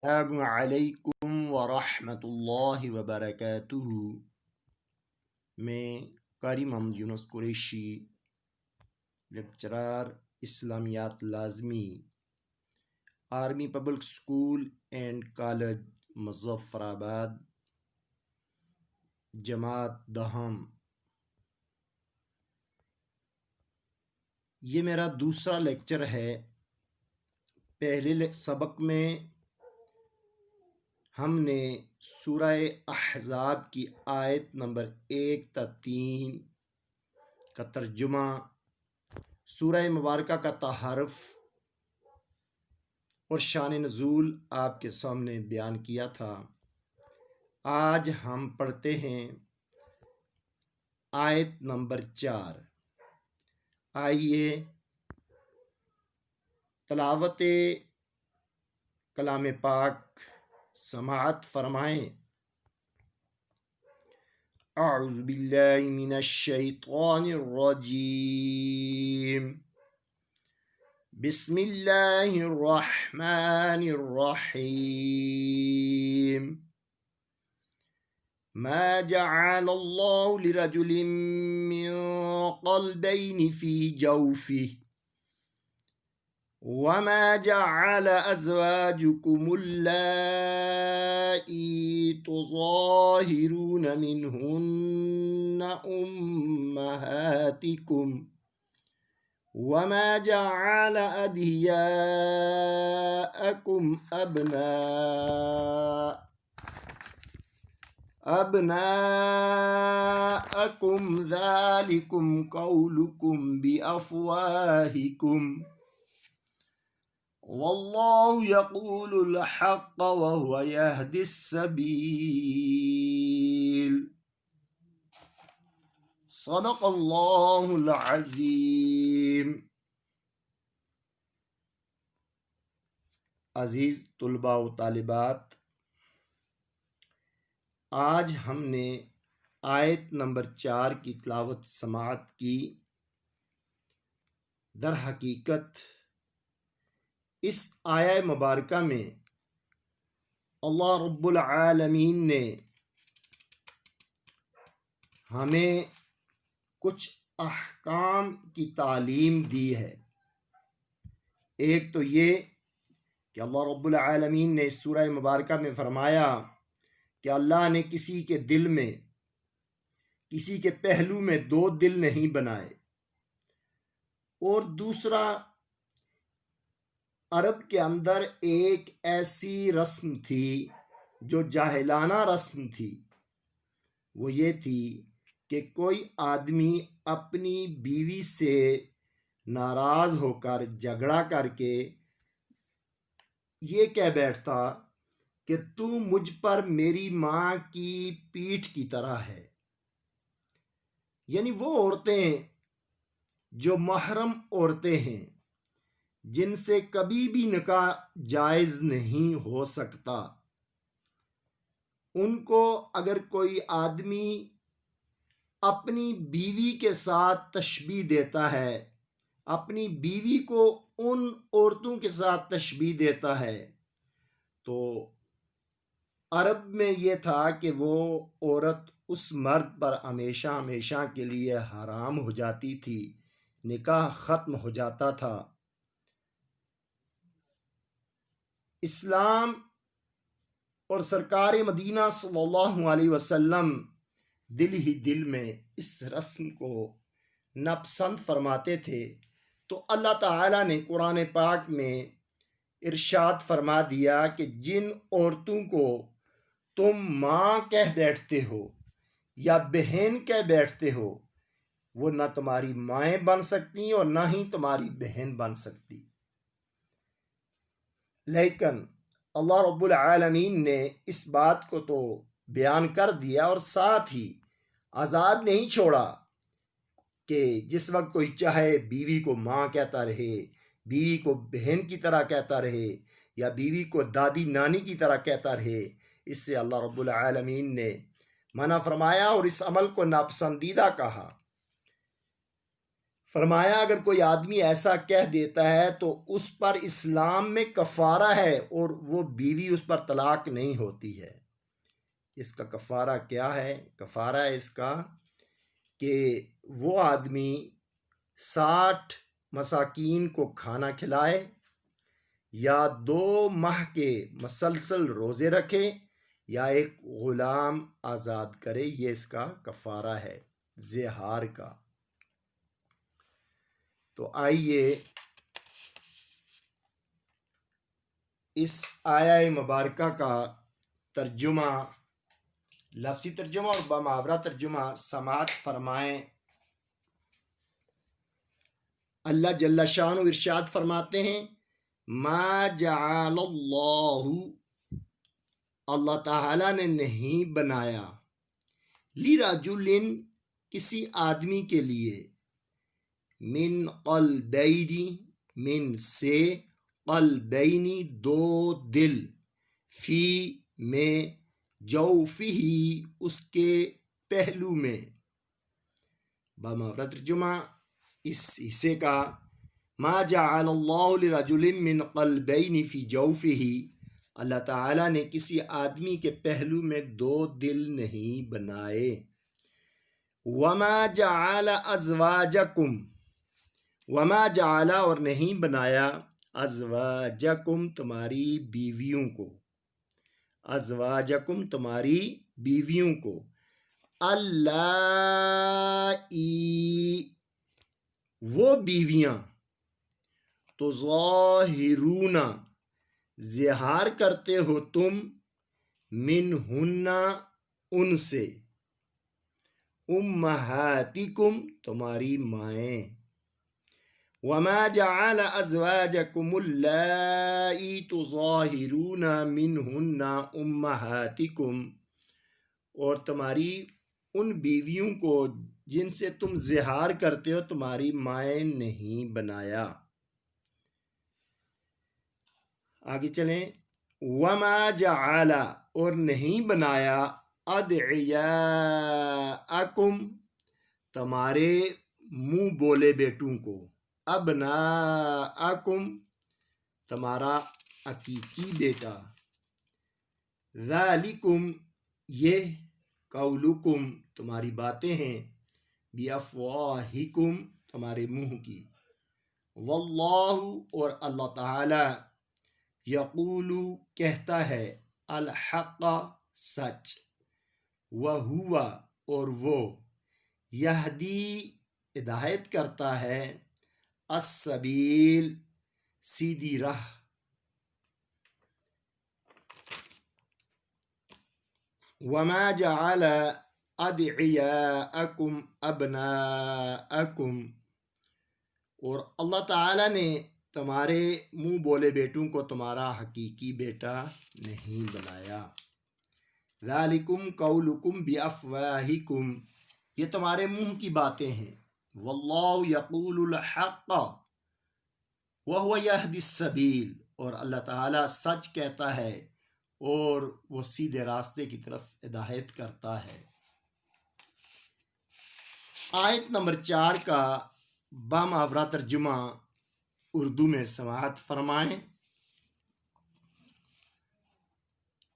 السلام علیکم ورحمۃ اللہ وبرکاتہ۔ میں قاری محمد یونس قریشی، لیکچرار اسلامیات لازمی، army public school and college Muzaffar آباد، جماعت دہم۔ یہ میرا دوسرا لیکچر ہے۔ پہلے سبق میں ہم نے سورہ احزاب کی آیت نمبر 1 تا 3 کا ترجمہ، سورہ مبارکہ کا تعارف اور شان نزول آپ کے سامنے بیان کیا تھا۔ آج ہم پڑھتے ہیں آیت نمبر 4۔ آئیے تلاوت کلام پاک سماعت فرمائیں۔ اعوذ باللہ من الشیطان الرجیم، بسم اللہ الرحمن الرحیم۔ ما جعل اللہ لرجل من قلبین فی جوفہ وما جعل أزواجكم اللائي تظاهرون منهن أمهاتكم وما جعل أدعياءكم أبناءكم ذلكم قولكم بأفواهكم واللہ یقول الحق وهو یہدی السبیل۔ صدق اللہ العظیم۔ عزیز طلباء و طالبات، آج ہم نے آیت نمبر 4 کی تلاوت سماعت کی۔ در حقیقت اس آیہ مبارکہ میں اللہ رب العالمین نے ہمیں کچھ احکام کی تعلیم دی ہے۔ ایک تو یہ کہ اللہ رب العالمین نے اس سورہ مبارکہ میں فرمایا کہ اللہ نے کسی کے دل میں، کسی کے پہلو میں 2 دل نہیں بنائے۔ اور دوسرا، عرب کے اندر ایک ایسی رسم تھی جو جاہلانہ رسم تھی، وہ یہ تھی کہ کوئی آدمی اپنی بیوی سے ناراض ہو کر، جھگڑا کر کے یہ کہہ بیٹھتا کہ تو مجھ پر میری ماں کی پیٹھ کی طرح ہے۔ یعنی وہ عورتیں جو محرم عورتیں ہیں، جن سے کبھی بھی نکاح جائز نہیں ہو سکتا، ان کو اگر کوئی آدمی اپنی بیوی کے ساتھ تشبیہ دیتا ہے، اپنی بیوی کو ان عورتوں کے ساتھ تشبیہ دیتا ہے، تو عرب میں یہ تھا کہ وہ عورت اس مرد پر ہمیشہ ہمیشہ کے لیے حرام ہو جاتی تھی، نکاح ختم ہو جاتا تھا۔ اسلام اور سرکار مدینہ صلی اللہ علیہ وسلم دل ہی دل میں اس رسم کو ناپسند فرماتے تھے، تو اللہ تعالیٰ نے قرآن پاک میں ارشاد فرما دیا کہ جن عورتوں کو تم ماں کہہ بیٹھتے ہو یا بہن کہہ بیٹھتے ہو، وہ نہ تمہاری مائیں بن سکتی اور نہ ہی تمہاری بہن بن سکتی۔ لیکن اللہ رب العالمین نے اس بات کو تو بیان کر دیا اور ساتھ ہی آزاد نہیں چھوڑا کہ جس وقت کوئی چاہے بیوی کو ماں کہتا رہے، بیوی کو بہن کی طرح کہتا رہے، یا بیوی کو دادی نانی کی طرح کہتا رہے۔ اس سے اللہ رب العالمین نے منع فرمایا اور اس عمل کو ناپسندیدہ کہا۔ فرمایا اگر کوئی آدمی ایسا کہہ دیتا ہے تو اس پر اسلام میں کفارہ ہے اور وہ بیوی اس پر طلاق نہیں ہوتی ہے۔ اس کا کفارہ کیا ہے؟ کفارہ ہے اس کا کہ وہ آدمی 60 مساکین کو کھانا کھلائے یا 2 ماہ کے مسلسل روزے رکھے یا ایک غلام آزاد کرے، یہ اس کا کفارہ ہے زہار کا۔ تو آئیے اس آیہ مبارکہ کا ترجمہ، لفظی ترجمہ اور بمحاورہ ترجمہ سماعت فرمائیں۔ اللہ جل شانہ ارشاد فرماتے ہیں، ما جعل اللہ تعالیٰ نے نہیں بنایا، لرجل کسی آدمی کے لیے، من قلبین من سے، قلبین 2 دل، فی میں، جوفہ اس کے پہلو میں۔ بمحاورہ ترجمہ اس حصے کا، ما جعل اللہ لرجل من قلبین فی جوفہ، اللہ تعالیٰ نے کسی آدمی کے پہلو میں 2 دل نہیں بنائے۔ وما جعل ازواجکم، وما جعل اور نہیں بنایا، ازواجکم تمہاری بیویوں کو، ازواجکم تمہاری بیویوں کو، اللائی وہ بیویاں، تظاہرون زہار کرتے ہو تم، منہن ان سے، امہاتکم تمہاری مائیں، وما جعل ازواجکم اللائی تظاہرون منہن امہاتکم، اور تمہاری ان بیویوں کو جن سے تم زہار کرتے ہو تمہاری مائیں نہیں بنایا۔ آگے چلیں، وما جعل اور نہیں بنایا، ادعیاءکم تمہارے منہ بولے بیٹوں کو، ابناءکم تمہارا حقیقی بیٹا، ذالکم یہ، قولکم تمہاری باتیں ہیں، بافواہکم تمہارے منہ کی، واللہ اور اللہ تعالی، یقول کہتا ہے، الحق سچ، وہو اور وہ، یہدی ہدایت کرتا ہے، السبیل سیدھی راہ۔ وما جعل ادعیاءکم ابناءکم، اور اللہ تعالیٰ نے تمہارے منہ بولے بیٹوں کو تمہارا حقیقی بیٹا نہیں بنایا۔ ذالکم قولکم بافواہکم یہ تمہارے منہ کی باتیں ہیں، واللہ یقول الحق وہو یہدی السبیل اور اللہ تعالیٰ سچ کہتا ہے اور وہ سیدھے راستے کی طرف ہدایت کرتا ہے۔ آیت نمبر 4 کا بامحاورہ ترجمہ اردو میں سماعت فرمائیں۔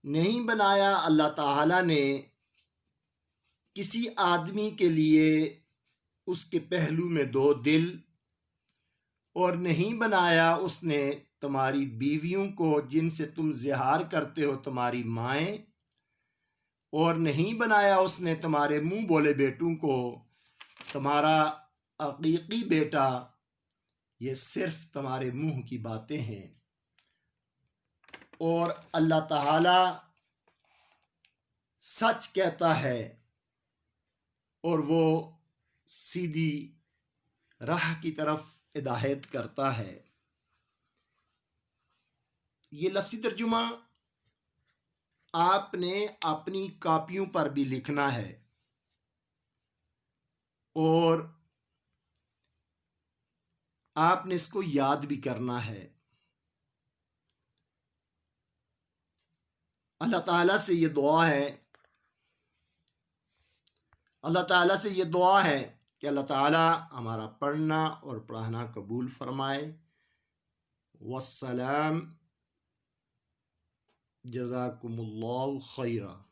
نہیں بنایا اللہ تعالیٰ نے کسی آدمی کے لیے اس کے پہلو میں 2 دل، اور نہیں بنایا اس نے تمہاری بیویوں کو جن سے تم زہار کرتے ہو تمہاری مائیں، اور نہیں بنایا اس نے تمہارے منہ بولے بیٹوں کو تمہارا حقیقی بیٹا، یہ صرف تمہارے منہ کی باتیں ہیں۔ اور اللہ تعالی سچ کہتا ہے اور وہ سیدھی راہ کی طرف ہدایت کرتا ہے۔ یہ لفظی ترجمہ آپ نے اپنی کاپیوں پر بھی لکھنا ہے اور آپ نے اس کو یاد بھی کرنا ہے۔ اللہ تعالیٰ سے یہ دعا ہے، اللہ تعالیٰ سے یہ دعا ہے کہ اللہ تعالیٰ ہمارا پڑھنا اور پڑھانا قبول فرمائے۔ والسلام، جزاکم اللہ خیرہ۔